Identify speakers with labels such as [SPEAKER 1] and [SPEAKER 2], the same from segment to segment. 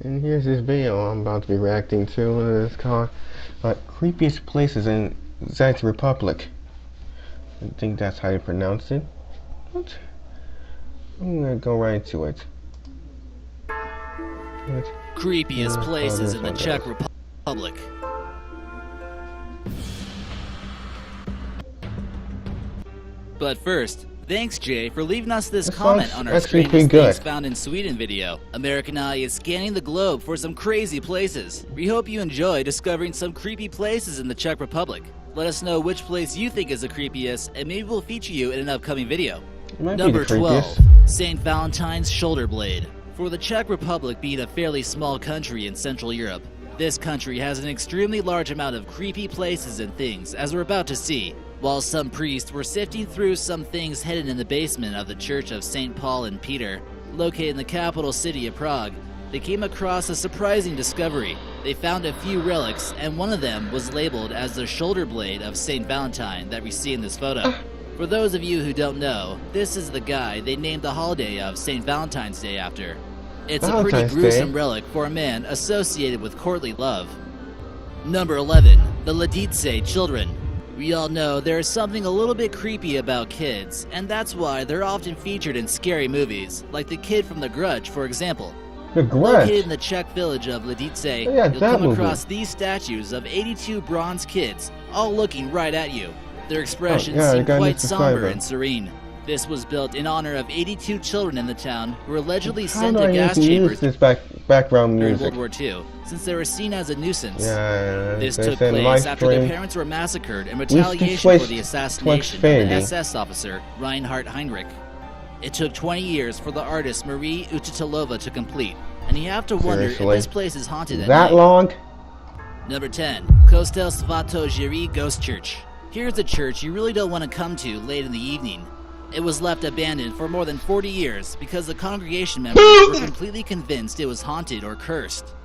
[SPEAKER 1] And here's this video I'm about to be reacting to. It's called Creepiest Places in Czech Republic. I think that's how you pronounce it. What? I'm gonna go right to it.
[SPEAKER 2] Creepiest places in the Czech Republic. But first, thanks Jay for leaving us this comment on our strangest things found in Sweden video. American Eye is scanning the globe for some crazy places. We hope you enjoy discovering some creepy places in the Czech Republic. Let us know which place you think is the creepiest, and maybe we'll feature you in an upcoming video. Number 12, St. Valentine's Shoulder Blade. For the Czech Republic being a fairly small country in Central Europe, this country has an extremely large amount of creepy places and things, as we're about to see. While some priests were sifting through some things hidden in the basement of the Church of St. Paul and Peter, located in the capital city of Prague, they came across a surprising discovery. They found a few relics, and one of them was labeled as the shoulder blade of St. Valentine that we see in this photo. For those of you who don't know, this is the guy they named the holiday of St. Valentine's Day after. It's a pretty gruesome relic for a man associated with courtly love. Number 11, the THICC children. We all know there is something a little bit creepy about kids, and that's why they're often featured in scary movies, like the kid from The Grudge, for example.
[SPEAKER 1] The Grudge?
[SPEAKER 2] Located in the Czech village of THICC, you'll come across these statues of 82 bronze kids, all looking right at you. Their expressions seem quite somber and serene. This was built in honor of 82 children in the town who were allegedly sent to gas chambers
[SPEAKER 1] background
[SPEAKER 2] during
[SPEAKER 1] music.
[SPEAKER 2] World War II, since they were seen as a nuisance.
[SPEAKER 1] Yeah,
[SPEAKER 2] this took place after their parents were massacred in retaliation for the assassination of the SS officer Reinhard Heinrich. It took 20 years for the artist Marie Utitilova to complete, and you have to wonder if this place is haunted at night.
[SPEAKER 1] That long?
[SPEAKER 2] Number 10, Kostel Svato Jiri Ghost Church. Here's a church you really don't want to come to late in the evening. It was left abandoned for more than 40 years because the congregation members were completely convinced it was haunted or cursed.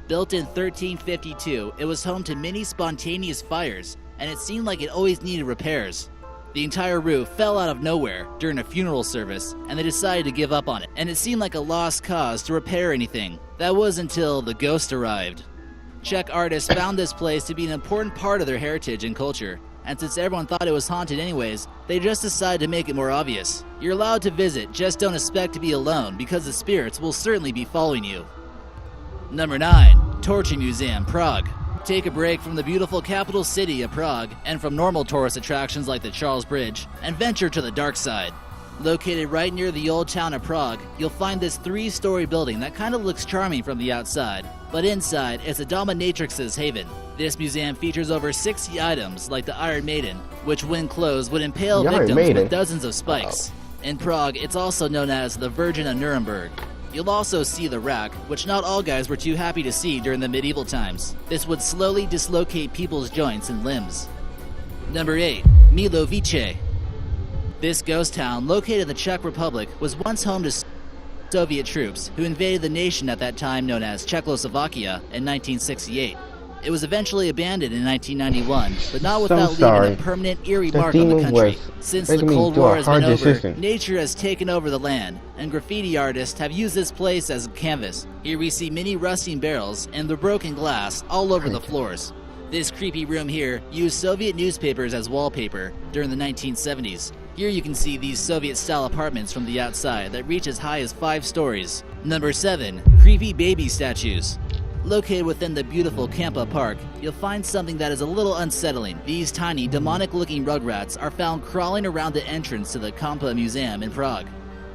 [SPEAKER 2] Built in 1352, it was home to many spontaneous fires, and it seemed like it always needed repairs. The entire roof fell out of nowhere during a funeral service, and they decided to give up on it, and it seemed like a lost cause to repair anything. That was until the ghost arrived. Czech artists found this place to be an important part of their heritage and culture, and since everyone thought it was haunted anyways, they just decided to make it more obvious. You're allowed to visit, just don't expect to be alone because the spirits will certainly be following you. Number 9, Torture Museum, Prague. Take a break from the beautiful capital city of Prague and from normal tourist attractions like the Charles Bridge and venture to the dark side. Located right near the old town of Prague, you'll find this 3-story building that kind of looks charming from the outside, but inside it's a dominatrix's haven. This museum features over 60 items like the Iron Maiden, which when closed would impale victims with dozens of spikes. In Prague, it's also known as the Virgin of Nuremberg. You'll also see the rack, which not all guys were too happy to see during the medieval times. This would slowly dislocate people's joints and limbs. Number 8, Milovice. This ghost town, located in the Czech Republic, was once home to Soviet troops who invaded the nation at that time known as Czechoslovakia in 1968. It was eventually abandoned in 1991, but not without leaving a permanent eerie mark on the country. Since the Cold War has been over, nature has taken over the land, and graffiti artists have used this place as a canvas. Here we see many rusting barrels and the broken glass all over the floors. This creepy room here used Soviet newspapers as wallpaper during the 1970s. Here you can see these Soviet-style apartments from the outside that reach as high as 5 stories. Number 7, creepy baby statues. Located within the beautiful Kampa Park, you'll find something that is a little unsettling. These tiny, demonic-looking rugrats are found crawling around the entrance to the Kampa Museum in Prague.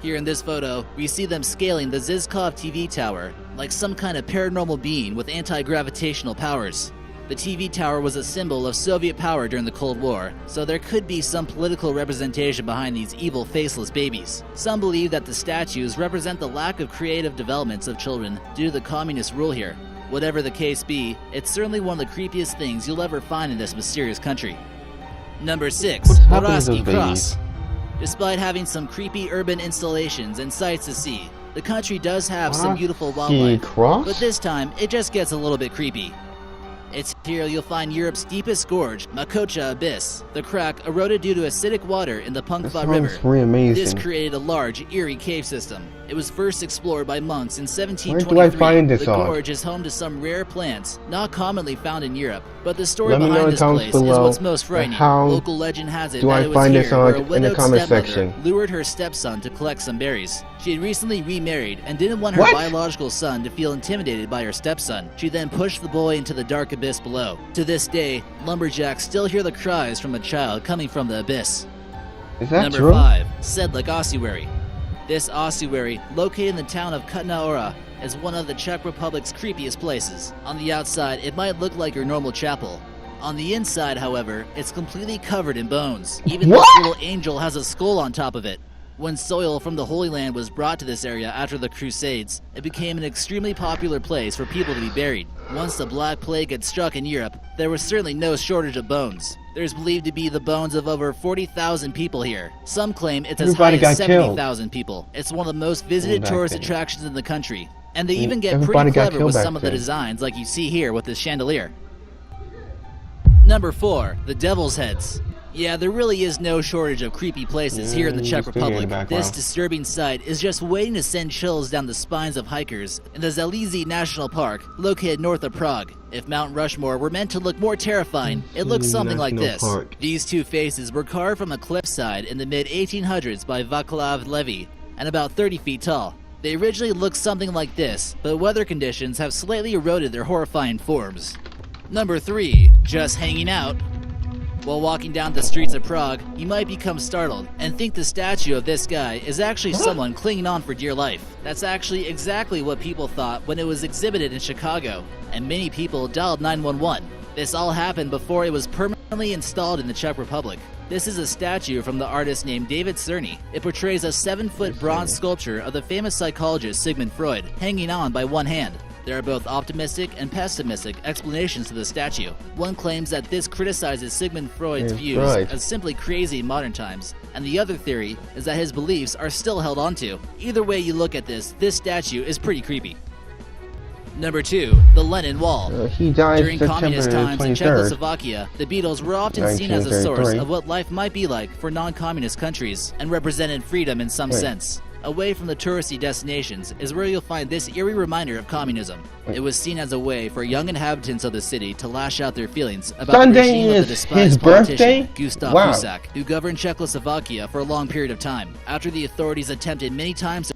[SPEAKER 2] Here in this photo, we see them scaling the Zizkov TV tower, like some kind of paranormal being with anti-gravitational powers. The TV tower was a symbol of Soviet power during the Cold War, so there could be some political representation behind these evil, faceless babies. Some believe that the statues represent the lack of creative developments of children due to the communist rule here. Whatever the case be, it's certainly one of the creepiest things you'll ever find in this mysterious country. Number 6, Moravsky Cross. Despite having some creepy urban installations and sights to see, the country does have some beautiful wildlife, but this time it just gets a little bit creepy. It's here you'll find Europe's deepest gorge, Makocha Abyss. The crack eroded due to acidic water in the Punkva River.
[SPEAKER 1] Really amazing.
[SPEAKER 2] This created a large, eerie cave system. It was first explored by monks in 1723.
[SPEAKER 1] Where do I find this
[SPEAKER 2] The gorge is home to some rare plants, not commonly found in Europe. But the story behind this place is what's most frightening. Local legend has it that it was here where a widowed stepmother lured her stepson to collect some berries. She had recently remarried and didn't want her biological son to feel intimidated by her stepson. She then pushed the boy into the dark abyss below. To this day, lumberjacks still hear the cries from a child coming from the abyss.
[SPEAKER 1] Is that
[SPEAKER 2] Number
[SPEAKER 1] true?
[SPEAKER 2] 5. Sedlak Ossuary. This ossuary, located in the town of Kutna-Hora, is one of the Czech Republic's creepiest places. On the outside, it might look like your normal chapel. On the inside, however, it's completely covered in bones. Even this little angel has a skull on top of it. When soil from the Holy Land was brought to this area after the Crusades, it became an extremely popular place for people to be buried. Once the Black Plague had struck in Europe, there was certainly no shortage of bones. There's believed to be the bones of over 40,000 people here. Some claim it's as high as 70,000 people. It's one of the most visited tourist attractions in the country. And they even get pretty clever with some of the designs like you see here with this chandelier. Number 4. The Devil's Heads. Yeah, there really is no shortage of creepy places here in the Czech Republic. This disturbing sight is just waiting to send chills down the spines of hikers in the Zalezy National Park, located north of Prague. If Mount Rushmore were meant to look more terrifying, it looks something like this. These two faces were carved from a cliffside in the mid-1800s by Václav Levy, and about 30 feet tall. They originally looked something like this, but weather conditions have slightly eroded their horrifying forms. Number 3. Just hanging out. While walking down the streets of Prague, you might become startled and think the statue of this guy is actually someone clinging on for dear life. That's actually exactly what people thought when it was exhibited in Chicago, and many people dialed 911. This all happened before it was permanently installed in the Czech Republic. This is a statue from the artist named David Cerny. It portrays a 7-foot bronze sculpture of the famous psychologist Sigmund Freud, hanging on by one hand. There are both optimistic and pessimistic explanations to the statue. One claims that this criticizes Sigmund Freud's views as simply crazy in modern times, and the other theory is that his beliefs are still held onto. Either way you look at this statue is pretty creepy. Number 2. The Lenin Wall.
[SPEAKER 1] He died
[SPEAKER 2] During communist times in Czechoslovakia, the Beatles were often seen as a source of what life might be like for non-communist countries, and represented freedom in some sense. Away from the touristy destinations is where you'll find this eerie reminder of communism. It was seen as a way for young inhabitants of the city to lash out their feelings about the regime of the despised politician Gustav Husak, who governed Czechoslovakia for a long period of time. After the authorities attempted many times to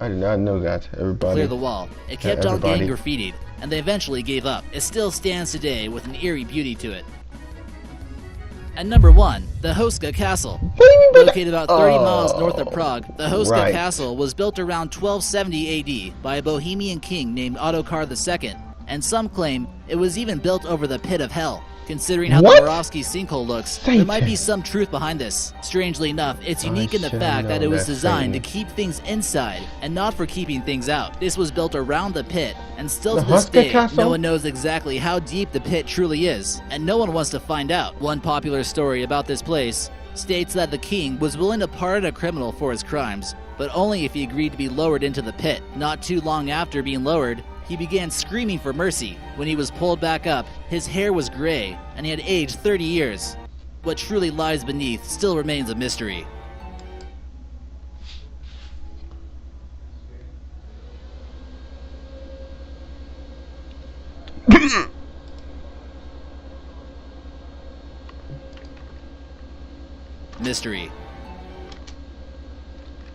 [SPEAKER 1] I did not know that, everybody.
[SPEAKER 2] Clear the wall, it kept on getting graffitied, and they eventually gave up. It still stands today with an eerie beauty to it. And number 1, the Hoska Castle. Located about 30 miles north of Prague, the Hoska Castle was built around 1270 AD by a Bohemian king named Ottokar II, and some claim it was even built over the pit of hell. Considering how the Moravsky sinkhole looks, there might be some truth behind this. Strangely enough, it's unique in the fact that it was designed to keep things inside and not for keeping things out. This was built around the pit, and still to this day, no one knows exactly how deep the pit truly is, and no one wants to find out. One popular story about this place states that the king was willing to pardon a criminal for his crimes, but only if he agreed to be lowered into the pit. Not too long after being lowered, he began screaming for mercy. When he was pulled back up, his hair was gray, and he had aged 30 years. What truly lies beneath still remains a mystery. Mystery.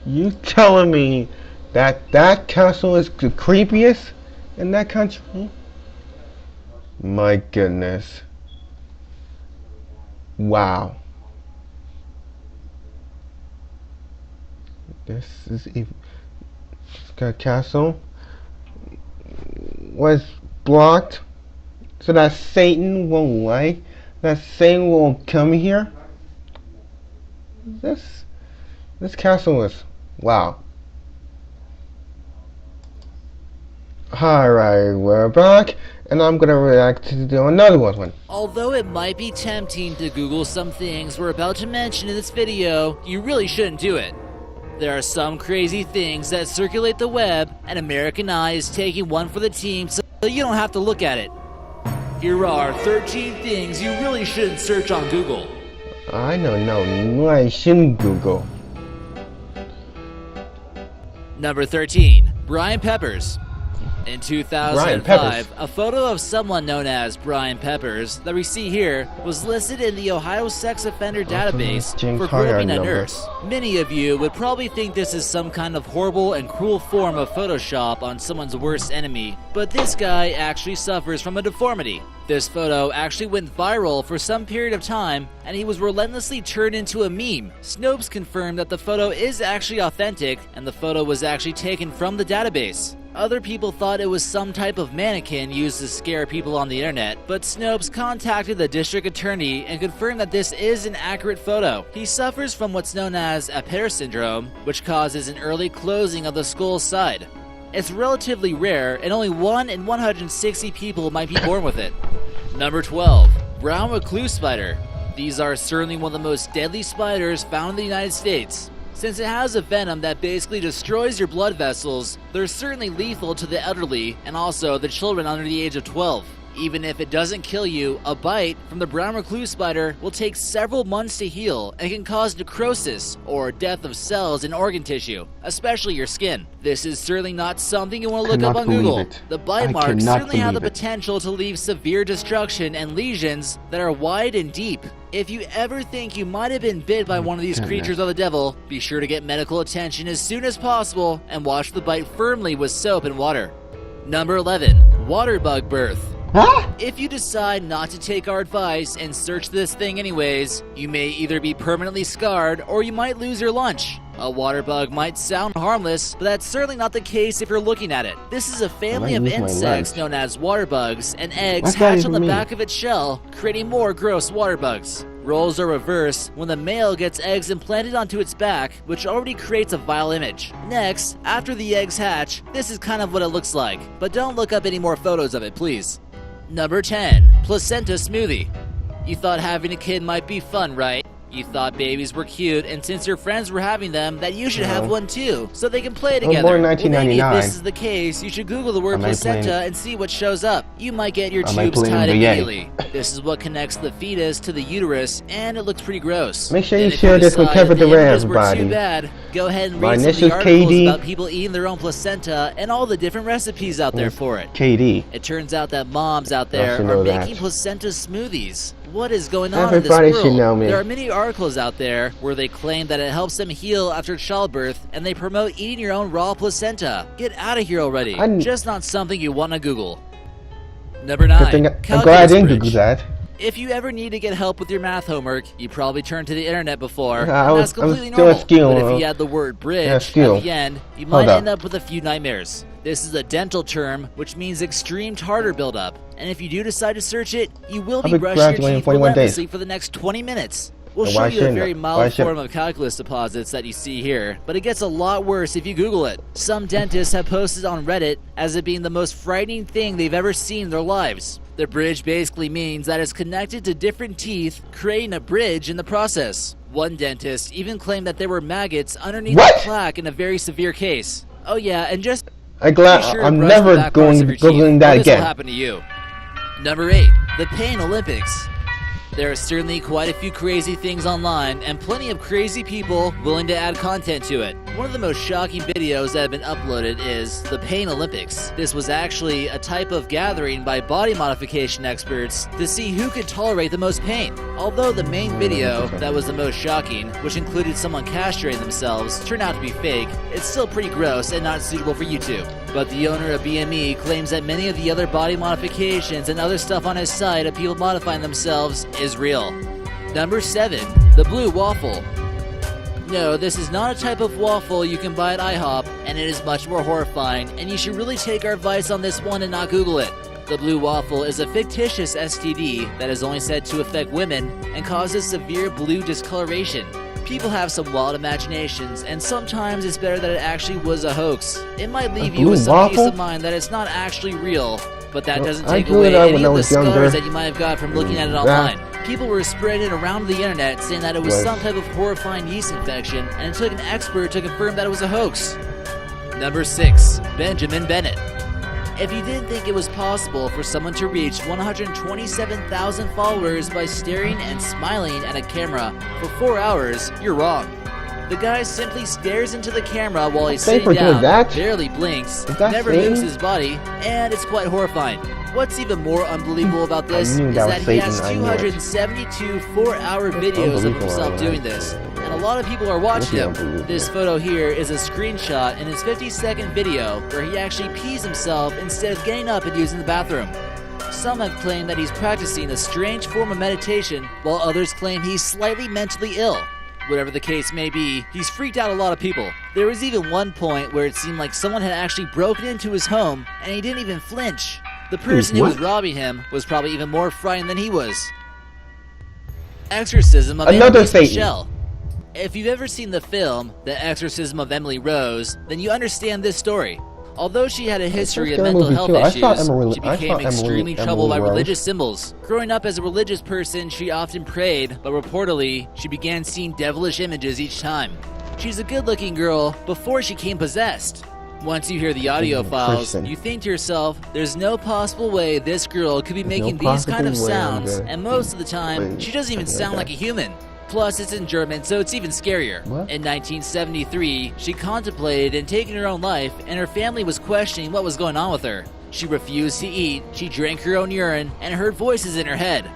[SPEAKER 1] You telling me that that castle is the creepiest in that country? My goodness. Wow. This is even. This castle was blocked so that Satan won't like. That Satan won't come here. This castle is wow. Alright, we're back, and I'm gonna react to another one.
[SPEAKER 2] Although it might be tempting to Google some things we're about to mention in this video, you really shouldn't do it. There are some crazy things that circulate the web, and American Eye is taking one for the team. So so you don't have to look at it. Here are 13 things you really shouldn't search on Google.
[SPEAKER 1] I don't know. I shouldn't Google.
[SPEAKER 2] Number 13. Brian Peppers. In 2005, a photo of someone known as Brian Peppers that we see here was listed in the Ohio sex offender database for groping a nurse. Many of you would probably think this is some kind of horrible and cruel form of Photoshop on someone's worst enemy, but this guy actually suffers from a deformity. This photo actually went viral for some period of time, and he was relentlessly turned into a meme. Snopes confirmed that the photo is actually authentic, and the photo was actually taken from the database. Other people thought it was some type of mannequin used to scare people on the internet, but Snopes contacted the district attorney and confirmed that this is an accurate photo. He suffers from what's known as Apert syndrome, which causes an early closing of the skull side. It's relatively rare, and only 1 in 160 people might be born with it. Number 12. Brown recluse spider. These are certainly one of the most deadly spiders found in the United States. Since it has a venom that basically destroys your blood vessels, they're certainly lethal to the elderly and also the children under the age of 12. Even if it doesn't kill you, a bite from the brown recluse spider will take several months to heal and can cause necrosis or death of cells in organ tissue, especially your skin. This is certainly not something you want to look up on Google. The bite marks certainly have the potential to leave severe destruction and lesions that are wide and deep. If you ever think you might have been bit by one of these creatures of the devil, be sure to get medical attention as soon as possible and wash the bite firmly with soap and water. Number 11. Water bug birth.
[SPEAKER 1] Huh?
[SPEAKER 2] If you decide not to take our advice and search this thing anyways, you may either be permanently scarred or you might lose your lunch. A water bug might sound harmless, but that's certainly not the case if you're looking at it. This is a family of insects known as water bugs, and eggs hatch on the back of its shell, creating more gross water bugs. Roles are reversed when the male gets eggs implanted onto its back, which already creates a vile image. Next, after the eggs hatch, this is kind of what it looks like, but don't look up any more photos of it, please. Number 10. Placenta smoothie. You thought having a kid might be fun, right? You thought babies were cute, and since your friends were having them, that you should have one too, so they can play together.
[SPEAKER 1] Born in 1999.
[SPEAKER 2] Well, maybe if this is the case, you should Google the word placenta and see what shows up. You might get your tubes tied immediately. This is what connects the fetus to the uterus, and it looks pretty gross.
[SPEAKER 1] Make sure you share this with Kevin Durant, everybody.
[SPEAKER 2] Too bad, go ahead and read some of the articles about people eating their own placenta and all the different recipes out there for it.
[SPEAKER 1] KD.
[SPEAKER 2] It turns out that moms out there are making placenta smoothies. What is going on in this world?
[SPEAKER 1] Should know me.
[SPEAKER 2] There are many articles out there where they claim that it helps them heal after childbirth, and they promote eating your own raw placenta. Get out of here already. Just not something you want to Google. Number 9.
[SPEAKER 1] I'm glad I didn't Google that.
[SPEAKER 2] If you ever need to get help with your math homework, you probably turned to the internet before, and
[SPEAKER 1] that's
[SPEAKER 2] completely normal. But if you add the word bridge at the end, you might end up with a few nightmares. This is a dental term, which means extreme tartar buildup, and if you do decide to search it, you will be brushing your teeth relentlessly for the next 20 minutes. We'll show you a very mild form of calculus deposits that you see here, but it gets a lot worse if you Google it. Some dentists have posted on Reddit as it being the most frightening thing they've ever seen in their lives. The bridge basically means that it's connected to different teeth, creating a bridge in the process. One dentist even claimed that there were maggots underneath the plaque in a very severe case. Oh yeah, and just
[SPEAKER 1] I'm never going Googling that again.
[SPEAKER 2] This will happen to you. Number 8. The Pain Olympics. There are certainly quite a few crazy things online, and plenty of crazy people willing to add content to it. One of the most shocking videos that have been uploaded is the Pain Olympics. This was actually a type of gathering by body modification experts to see who could tolerate the most pain. Although the main video that was the most shocking, which included someone castrating themselves, turned out to be fake, it's still pretty gross and not suitable for YouTube. But the owner of BME claims that many of the other body modifications and other stuff on his site of people modifying themselves is real. Number 7. The Blue Waffle. No, this is not a type of waffle you can buy at IHOP, and it is much more horrifying, and you should really take our advice on this one and not Google it. The Blue Waffle is a fictitious STD that is only said to affect women and causes severe blue discoloration. People have some wild imaginations, and sometimes it's better that it actually was a hoax. It might leave you with some peace of mind that it's not actually real, but that doesn't take away any of the scars that you might have got from looking at it online. People were spreading it around the internet saying that it was some type of horrifying yeast infection, and it took an expert to confirm that it was a hoax. Number 6. Benjamin Bennett. If you didn't think it was possible for someone to reach 127,000 followers by staring and smiling at a camera for 4 hours, you're wrong. The guy simply stares into the camera while he's sitting down, barely blinks, never moves his body, and it's quite horrifying. What's even more unbelievable about this is that he has 272 4-hour videos of himself doing this, and a lot of people are watching him. This photo here is a screenshot in his 50-second video where he actually pees himself instead of getting up and using the bathroom. Some have claimed that he's practicing a strange form of meditation, while others claim he's slightly mentally ill. Whatever the case may be, he's freaked out a lot of people. There was even one point where it seemed like someone had actually broken into his home and he didn't even flinch. The person who was robbing him was probably even more frightened than he was. Exorcism of Emily Michelle. If you've ever seen the film The Exorcism of Emily Rose, then you understand this story. Although she had a history of mental health issues, she became extremely troubled by religious symbols. Growing up as a religious person, she often prayed, but reportedly, she began seeing devilish images each time. She's a good-looking girl before she became possessed. Once you hear the audio files, you think to yourself, there's no possible way this girl could be making these kind of sounds, and most of the time, she doesn't even sound like a human. Plus, it's in German, so it's even scarier. In 1973, she contemplated in taking her own life, and her family was questioning what was going on with her. She refused to eat, she drank her own urine, and heard voices in her head.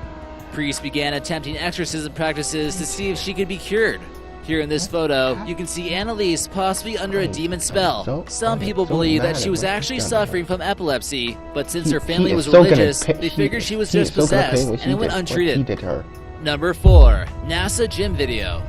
[SPEAKER 2] Priests began attempting exorcism practices to see if she could be cured. Here in this photo, you can see Annalise possibly under a demon spell. Some people believe that she was actually suffering from epilepsy, but since her family was religious, they figured she was just possessed, and it went untreated. Number 4. NASA Gym Video.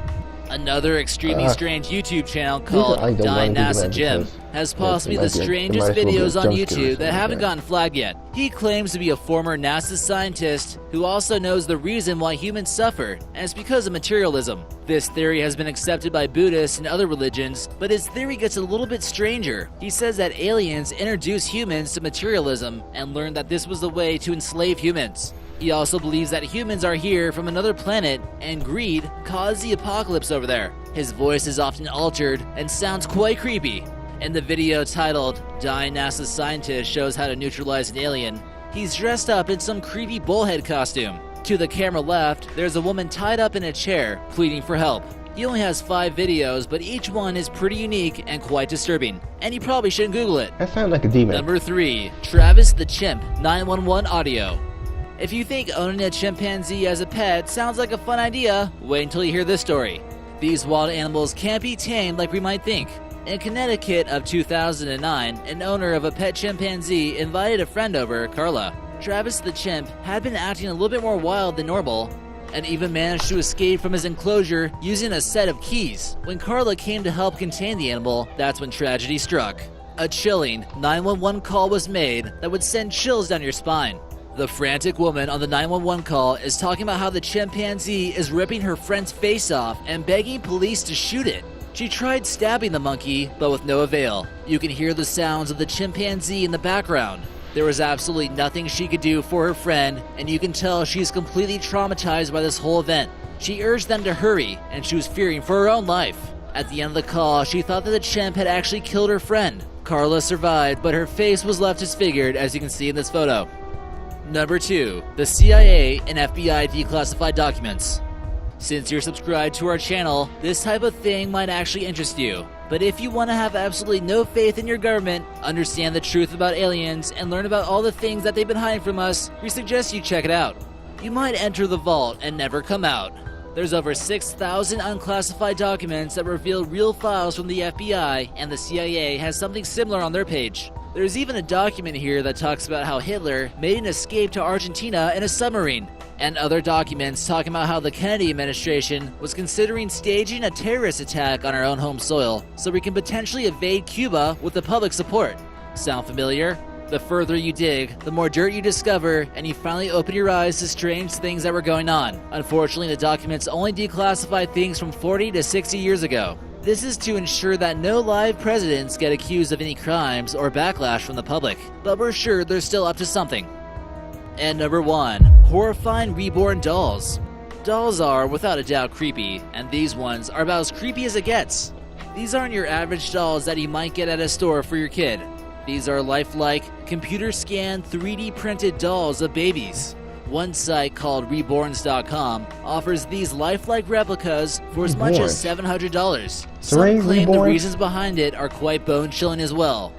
[SPEAKER 2] Another extremely strange YouTube channel called Die NASA Gym has possibly the strangest videos on YouTube that haven't gotten flagged yet. He claims to be a former NASA scientist who also knows the reason why humans suffer, and it's because of materialism. This theory has been accepted by Buddhists and other religions, but his theory gets a little bit stranger. He says that aliens introduced humans to materialism and learned that this was the way to enslave humans. He also believes that humans are here from another planet, and greed caused the apocalypse over there. His voice is often altered and sounds quite creepy. In the video titled, Die NASA Scientist Shows How to Neutralize an Alien, he's dressed up in some creepy bullhead costume. To the camera left, there's a woman tied up in a chair, pleading for help. He only has 5 videos, but each one is pretty unique and quite disturbing, and you probably shouldn't Google it.
[SPEAKER 1] That sounds like a demon.
[SPEAKER 2] Number 3. Travis the Chimp 911 Audio. If you think owning a chimpanzee as a pet sounds like a fun idea, wait until you hear this story. These wild animals can't be tamed like we might think. In Connecticut of 2009, an owner of a pet chimpanzee invited a friend over, Carla. Travis the chimp had been acting a little bit more wild than normal, and even managed to escape from his enclosure using a set of keys. When Carla came to help contain the animal, that's when tragedy struck. A chilling 911 call was made that would send chills down your spine. The frantic woman on the 911 call is talking about how the chimpanzee is ripping her friend's face off and begging police to shoot it. She tried stabbing the monkey, but with no avail. You can hear the sounds of the chimpanzee in the background. There was absolutely nothing she could do for her friend, and you can tell she's completely traumatized by this whole event. She urged them to hurry, and she was fearing for her own life. At the end of the call, she thought that the chimp had actually killed her friend. Carla survived, but her face was left disfigured, as you can see in this photo. Number 2. The CIA and FBI declassified documents. Since you're subscribed to our channel, this type of thing might actually interest you. But if you want to have absolutely no faith in your government, understand the truth about aliens, and learn about all the things that they've been hiding from us, we suggest you check it out. You might enter the vault and never come out. There's over 6,000 unclassified documents that reveal real files from the FBI, and the CIA has something similar on their page. There's even a document here that talks about how Hitler made an escape to Argentina in a submarine, and other documents talking about how the Kennedy administration was considering staging a terrorist attack on our own home soil so we can potentially invade Cuba with the public support. Sound familiar? The further you dig, the more dirt you discover, and you finally open your eyes to strange things that were going on. Unfortunately, the documents only declassify things from 40 to 60 years ago. This is to ensure that no live presidents get accused of any crimes or backlash from the public, but we're sure they're still up to something. And number 1, horrifying reborn dolls. Dolls are, without a doubt, creepy, and these ones are about as creepy as it gets. These aren't your average dolls that you might get at a store for your kid. These are lifelike, computer-scanned, 3D printed dolls of babies. One site called Reborns.com offers these lifelike replicas for as much as $700. Some claim the reasons behind it are quite bone-chilling as well.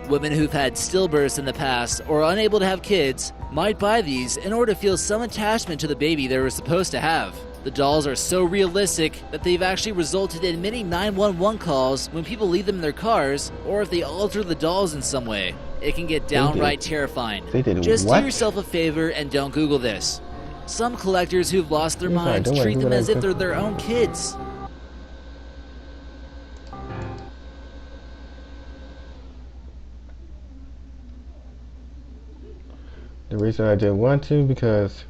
[SPEAKER 2] Women who've had stillbirths in the past or are unable to have kids might buy these in order to feel some attachment to the baby they were supposed to have. The dolls are so realistic that they've actually resulted in many 911 calls when people leave them in their cars or if they alter the dolls in some way. It can get downright terrifying. Just do yourself a favor and don't Google this. Some collectors who've lost their minds treat them as if they're their own kids.
[SPEAKER 1] The reason I didn't want to because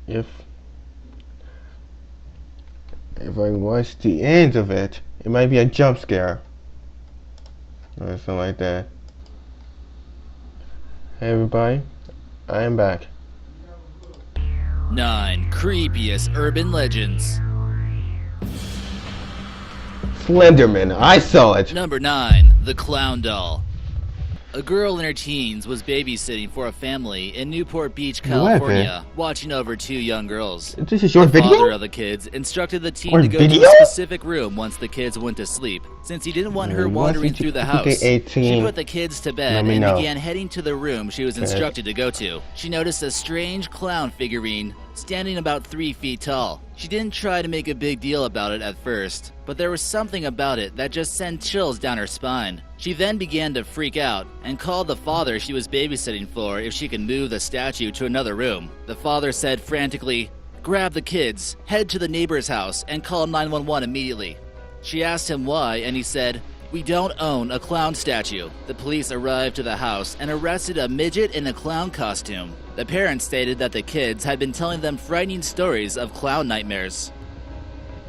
[SPEAKER 1] if I watch the end of it, it might be a jump scare or something like that. Hey everybody, I am back.
[SPEAKER 2] 9 creepiest urban legends.
[SPEAKER 1] Slenderman, I saw it.
[SPEAKER 2] Number 9, the clown doll. A girl in her teens was babysitting for a family in Newport Beach, California, watching over 2 young girls.
[SPEAKER 1] This is your video?
[SPEAKER 2] The father of the kids instructed the teen to go to a specific room once the kids went to sleep. Since he didn't want her wandering through the house, she put the kids to bed and began heading to the room she was instructed to go to. She noticed a strange clown figurine standing about 3 feet tall. She didn't try to make a big deal about it at first, but there was something about it that just sent chills down her spine. She then began to freak out and called the father she was babysitting for if she could move the statue to another room. The father said frantically, "Grab the kids, head to the neighbor's house, and call 911 immediately." She asked him why, and he said, "We don't own a clown statue." The police arrived to the house and arrested a midget in a clown costume. The parents stated that the kids had been telling them frightening stories of clown nightmares.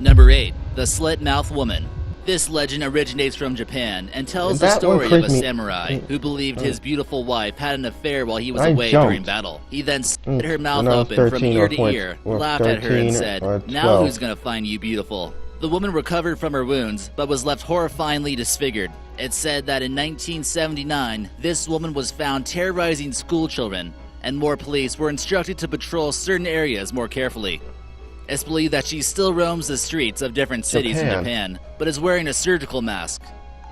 [SPEAKER 2] Number 8, the slit-mouthed woman. This legend originates from Japan and tells the story of a samurai who believed his beautiful wife had an affair while he was away during battle. He then slit her mouth open from ear to ear, laughed at her and said, "Now who's gonna find you beautiful?" The woman recovered from her wounds, but was left horrifyingly disfigured. It's said that in 1979, this woman was found terrorizing school children, and more police were instructed to patrol certain areas more carefully. It's believed that she still roams the streets of different cities in Japan, but is wearing a surgical mask.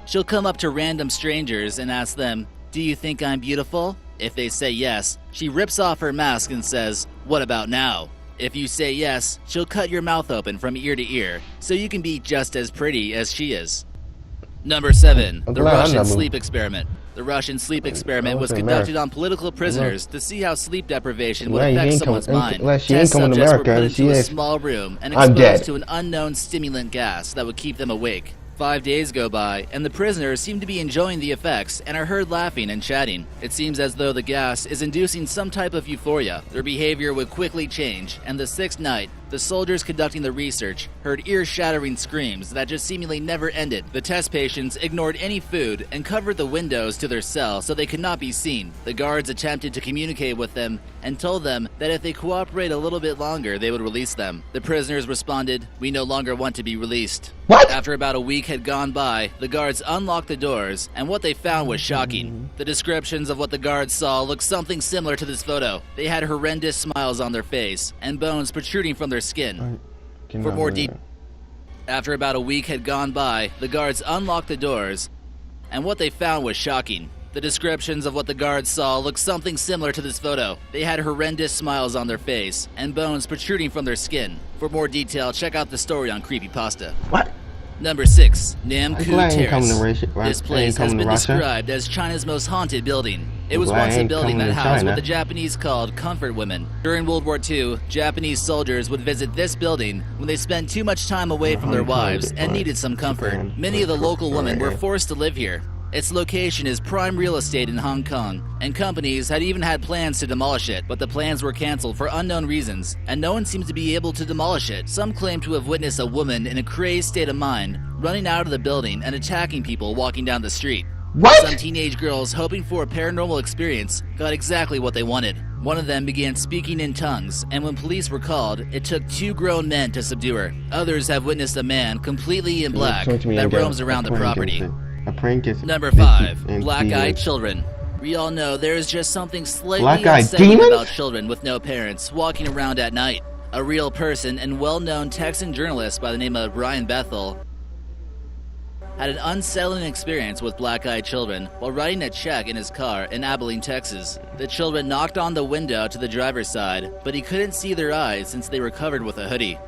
[SPEAKER 2] She'll come up to random strangers and ask them, "Do you think I'm beautiful?" If they say yes, she rips off her mask and says, "What about now?" If you say yes, she'll cut your mouth open from ear to ear, so you can be just as pretty as she is. Number 7, the Russian sleep experiment. The Russian sleep experiment was conducted on political prisoners to see how sleep deprivation would affect someone's mind. Test subjects were put into a small room and exposed to an unknown stimulant gas that would keep them awake. 5 days go by, and the prisoners seem to be enjoying the effects and are heard laughing and chatting. It seems as though the gas is inducing some type of euphoria. Their behavior would quickly change, and the 6th night, the soldiers conducting the research heard ear-shattering screams that just seemingly never ended. The test patients ignored any food and covered the windows to their cell so they could not be seen. The guards attempted to communicate with them and told them that if they cooperate a little bit longer, they would release them. The prisoners responded, "We no longer want to be released."
[SPEAKER 1] What?
[SPEAKER 2] After about a week had gone by, the guards unlocked the doors, and what they found was shocking. The descriptions of what the guards saw looked something similar to this photo. They had horrendous smiles on their face and bones protruding from their skin. For more details, after about a week had gone by, the guards unlocked the doors, and what they found was shocking. The descriptions of what the guards saw looked something similar to this photo. They had horrendous smiles on their face and bones protruding from their skin. For more detail, check out the story on Creepypasta.
[SPEAKER 1] What?
[SPEAKER 2] Number 6, Namku Terrace. This place has been described as China's most haunted building. It was once a building that housed what the Japanese called comfort women. During World War II, Japanese soldiers would visit this building when they spent too much time away from their wives and needed some comfort. Many of the local women were forced to live here. Its location is prime real estate in Hong Kong, and companies had even had plans to demolish it, but the plans were canceled for unknown reasons, and no one seems to be able to demolish it. Some claim to have witnessed a woman in a crazed state of mind running out of the building and attacking people walking down the street.
[SPEAKER 1] What?
[SPEAKER 2] Some teenage girls hoping for a paranormal experience got exactly what they wanted. One of them began speaking in tongues, and when police were called, it took 2 grown men to subdue her. Others have witnessed a man completely in black that roams around the property. Number 5. Black-eyed children. We all know there is just something slightly unsettling about children with no parents walking around at night. A real person and well-known Texan journalist by the name of Brian Bethel had an unsettling experience with black-eyed children while writing a check in his car in Abilene, Texas. The children knocked on the window to the driver's side, but he couldn't see their eyes since they were covered with a hoodie.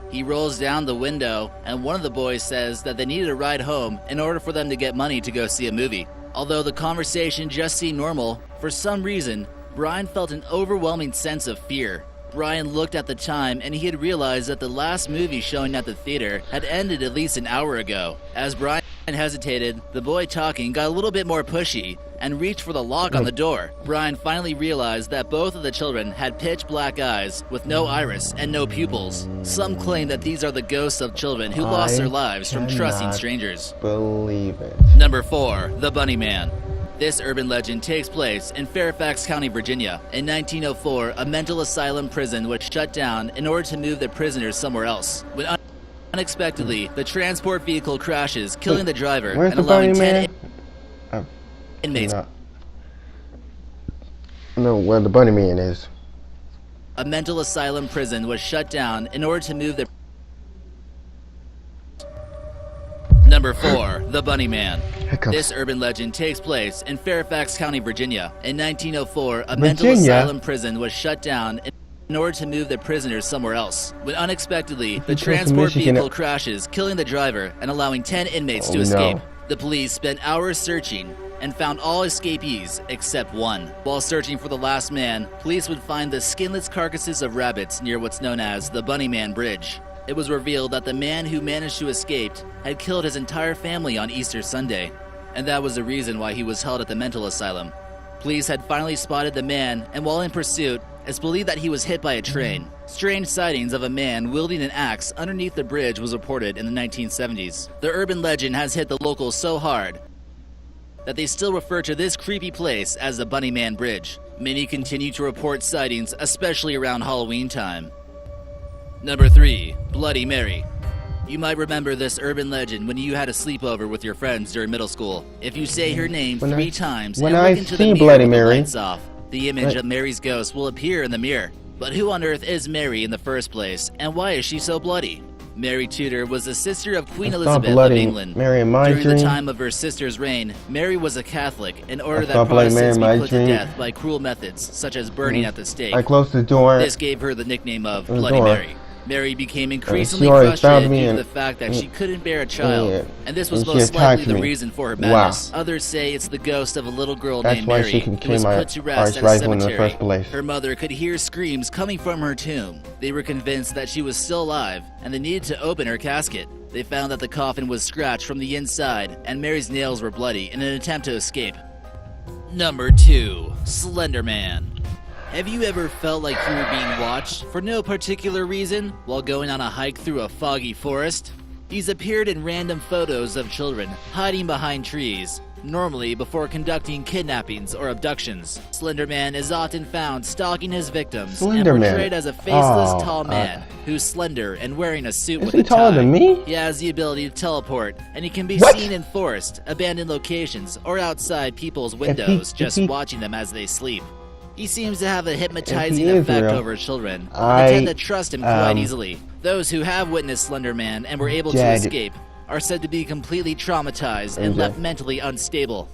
[SPEAKER 2] He rolls down the window, and one of the boys says that they needed a ride home in order for them to get money to go see a movie. Although the conversation just seemed normal, for some reason, Brian felt an overwhelming sense of fear. Brian looked at the time and he had realized that the last movie showing at the theater had ended at least an hour ago. As Brian hesitated, the boy talking got a little bit more pushy and reached for the lock on the door. Brian finally realized that both of the children had pitch black eyes with no iris and no pupils. Some claim that these are the ghosts of children who lost their lives from trusting strangers.
[SPEAKER 1] Believe it.
[SPEAKER 2] Number 4. The Bunny Man. This urban legend takes place in Fairfax County, Virginia. In 1904, a mental asylum prison was shut down in order to move the prisoners somewhere else. When unexpectedly, the transport vehicle crashes, killing the driver and allowing 10 inmates.
[SPEAKER 1] No, where the Bunny Man is.
[SPEAKER 2] A mental asylum prison was shut down in order to move the... Number 4. The Bunny Man. This urban legend takes place in Fairfax County, Virginia. In 1904, a mental asylum prison was shut down in order to move the prisoners somewhere else. When unexpectedly, the transport vehicle crashes, killing the driver and allowing 10 inmates to escape. The police spent hours searching and found all escapees except one. While searching for the last man, police would find the skinless carcasses of rabbits near what's known as the Bunny Man Bridge. It was revealed that the man who managed to escape had killed his entire family on Easter Sunday, and that was the reason why he was held at the mental asylum. Police had finally spotted the man, and while in pursuit, it's believed that he was hit by a train. Strange sightings of a man wielding an axe underneath the bridge was reported in the 1970s. The urban legend has hit the locals so hard that they still refer to this creepy place as the Bunny Man Bridge. Many continue to report sightings, especially around Halloween time. Number 3. Bloody Mary. You might remember this urban legend when you had a sleepover with your friends during middle school. If you say her name 3 times and look into the mirror with the lights off, the image of Mary's ghost will appear in the mirror. But who on earth is Mary in the first place, and why is she so bloody? Mary Tudor was the sister of Queen Elizabeth of England. During the time of her sister's reign, Mary was a Catholic in order that Protestants be put to death by cruel methods, such as burning at the stake.
[SPEAKER 1] I closed the door.
[SPEAKER 2] This gave her the nickname of Bloody Mary. Mary became increasingly frustrated due to the fact that she couldn't bear a child, and this was most likely the reason for her madness. Others say it's the ghost of a little girl named Mary who was put to rest at a cemetery. Her mother could hear screams coming from her tomb. They were convinced that she was still alive, and they needed to open her casket. They found that the coffin was scratched from the inside, and Mary's nails were bloody in an attempt to escape. Number 2. Slender Man. Have you ever felt like you were being watched for no particular reason while going on a hike through a foggy forest? He's appeared in random photos of children hiding behind trees, normally before conducting kidnappings or abductions. Slender Man is often found stalking his victims and portrayed as a faceless tall man who's slender and wearing a suit with a tie.
[SPEAKER 1] Is he taller than me?
[SPEAKER 2] He has the ability to teleport, and he can be seen in forest, abandoned locations, or outside people's windows just watching them as they sleep. He seems to have a hypnotizing effect over children, and they tend to trust him quite easily. Those who have witnessed Slender Man and were able to escape are said to be completely traumatized and left mentally unstable.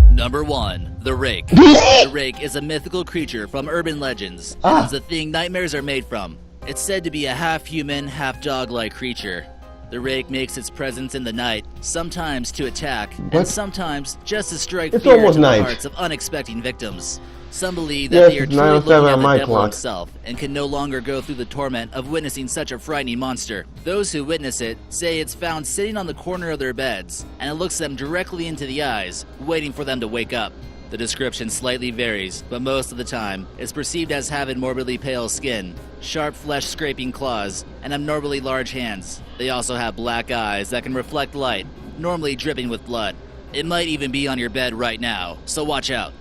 [SPEAKER 2] Number 1. The Rake. The Rake is a mythical creature from urban legends, and is the thing nightmares are made from. It's said to be a half-human, half-dog-like creature. The Rake makes its presence in the night, sometimes to attack, and sometimes just to strike fear into the hearts of unexpected victims. Some believe that they are truly looking at the devil himself, and can no longer go through the torment of witnessing such a frightening monster. Those who witness it say it's found sitting on the corner of their beds, and it looks them directly into the eyes, waiting for them to wake up. The description slightly varies, but most of the time, it's perceived as having morbidly pale skin, sharp flesh-scraping claws, and abnormally large hands. They also have black eyes that can reflect light, normally dripping with blood. It might even be on your bed right now, so watch out.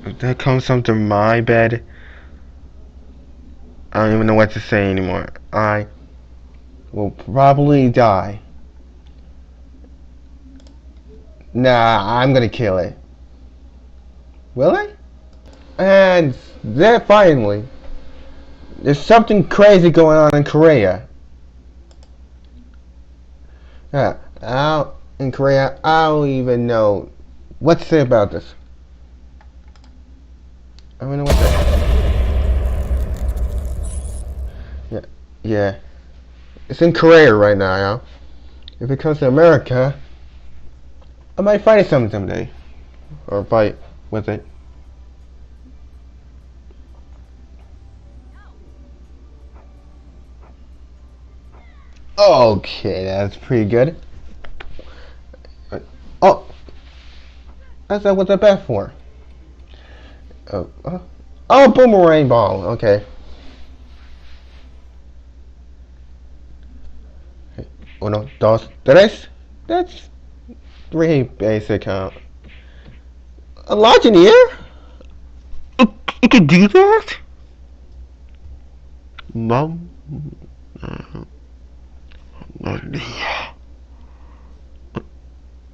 [SPEAKER 1] If that comes up to my bed, I don't even know what to say anymore. I will probably die. Nah, I'm gonna kill it. Will I? And there, finally, there's something crazy going on in Korea. Out in Korea, I don't even know what to say about this. I don't know what to. Yeah. It's in Korea right now, y'all. If it comes to America, I might fight it someday. Or fight with it. Okay, that's pretty good. Oh! That's what the bet for. Oh, boomerang ball. Okay. Uno, dos, tres. That's pretty basic, huh? A Legionnaire? It can do that? Mom?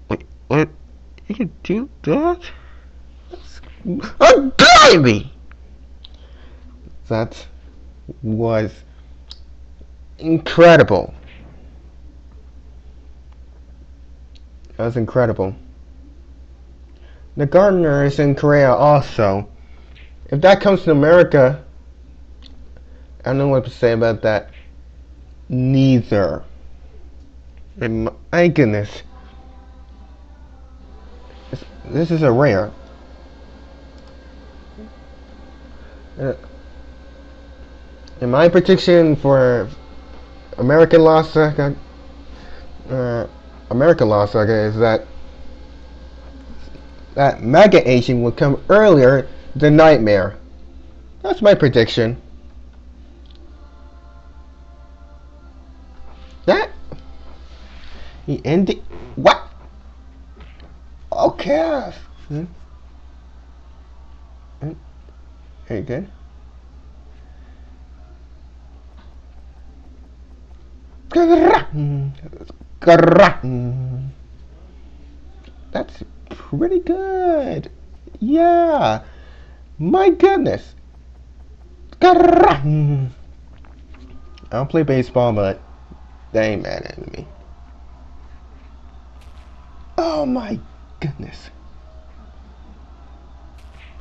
[SPEAKER 1] Wait, what? You can do that? Oh, baby! That was incredible. That was incredible. The gardener is in Korea also. If that comes to America, I don't know what to say about that. Neither. And my goodness. This is a rare. In my prediction for American Lost Saga, is that Mega Agent will come earlier than Nightmare. That's my prediction. That he ended what? Okay. Very good. That's pretty good. Yeah. My goodness. I don't play baseball, but they ain't mad at me. Oh my goodness.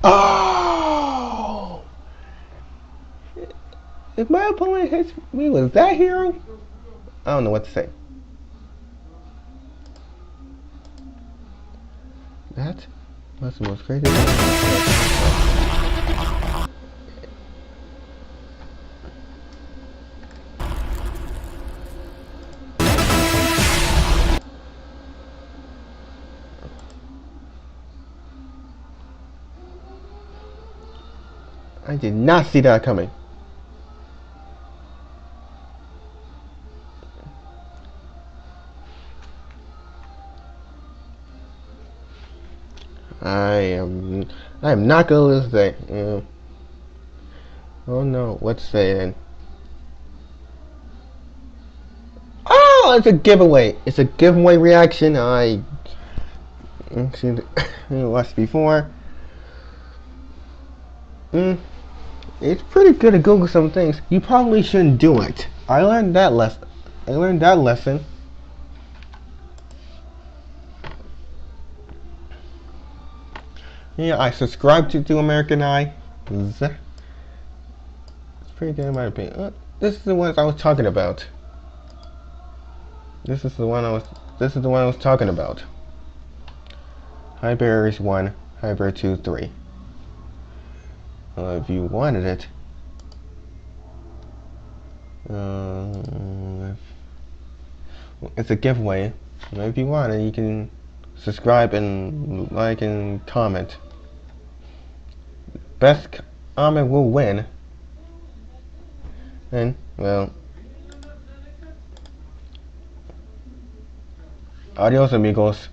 [SPEAKER 1] Oh! If my opponent hits me with that hero, I don't know what to say. That was the most crazy thing. I did not see that coming. I am not gonna lose today. Oh no, what to say then? Oh, it's a giveaway. It's a giveaway reaction. I watched before. It's pretty good to Google some things. You probably shouldn't do it. I learned that lesson. Yeah, I subscribe to American Eye. It's pretty good in my opinion. This is the ones I was talking about. This is the one I was talking about. High Barriers 1, High Barrier 2, 3. If you wanted it, it's a giveaway. If you want it, you can subscribe and like and comment. Best comment will win. And well, adios amigos.